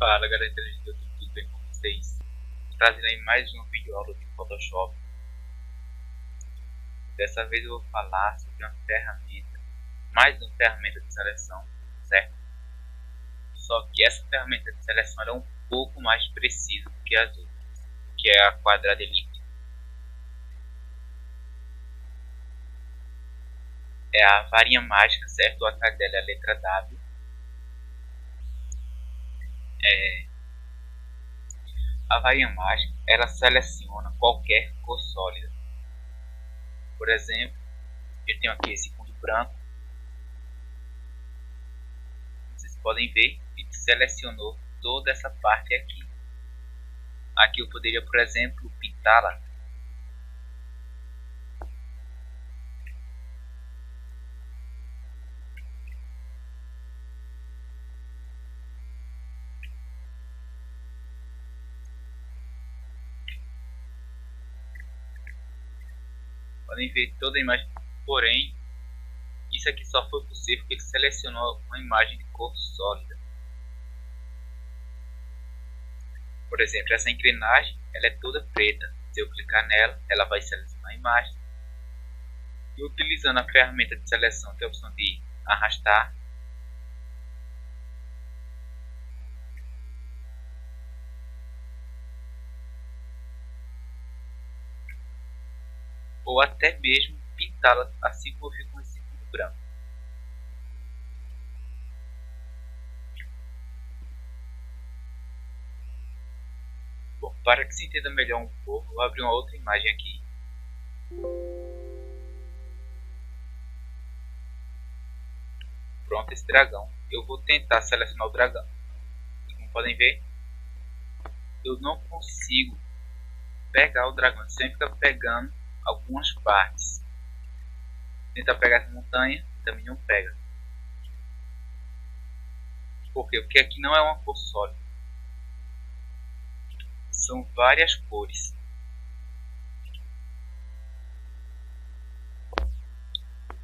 Fala galera do YouTube, tudo bem com vocês? Trazendo aí mais um vídeo aula de Photoshop. Dessa vez eu vou falar sobre uma ferramenta, mais uma ferramenta de seleção, certo? Só que essa ferramenta de seleção é um pouco mais precisa do que as outras, que é a quadrada elíptica. É a varinha mágica, certo? O atalho dela é a letra W. A varinha mágica, ela seleciona qualquer cor sólida. Por exemplo, eu tenho aqui esse fundo branco. Vocês podem ver que selecionou toda essa parte aqui. Aqui eu poderia, por exemplo, pintá-la. Podem ver toda a imagem, porém isso aqui só foi possível porque ele selecionou uma imagem de cor sólida. Por exemplo, essa engrenagem ela é toda preta. Se eu clicar nela, ela vai selecionar a imagem. E utilizando a ferramenta de seleção, tem a opção de arrastar. Ou até mesmo pintá-la assim como fica com esse fundo branco. Bom, para que se entenda melhor um pouco, vou abrir uma outra imagem aqui. Pronto, esse dragão. Eu vou tentar selecionar o dragão. Como podem ver, eu não consigo pegar o dragão. Sempre fica pegando algumas partes. Tentar pegar essa montanha, também não pega. Por quê? Porque aqui não é uma cor sólida. São várias cores.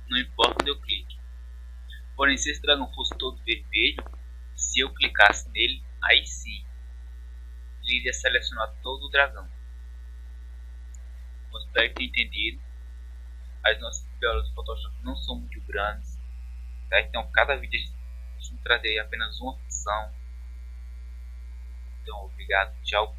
Não importa onde eu clique. Porém, se esse dragão fosse todo vermelho, se eu clicasse nele, aí sim ele iria selecionar todo o dragão. Mas espero que tenha entendido. As nossas tutoriais de Photoshop não são muito grandes, tá? Então cada vídeo a gente trazer apenas uma função. Então obrigado, tchau.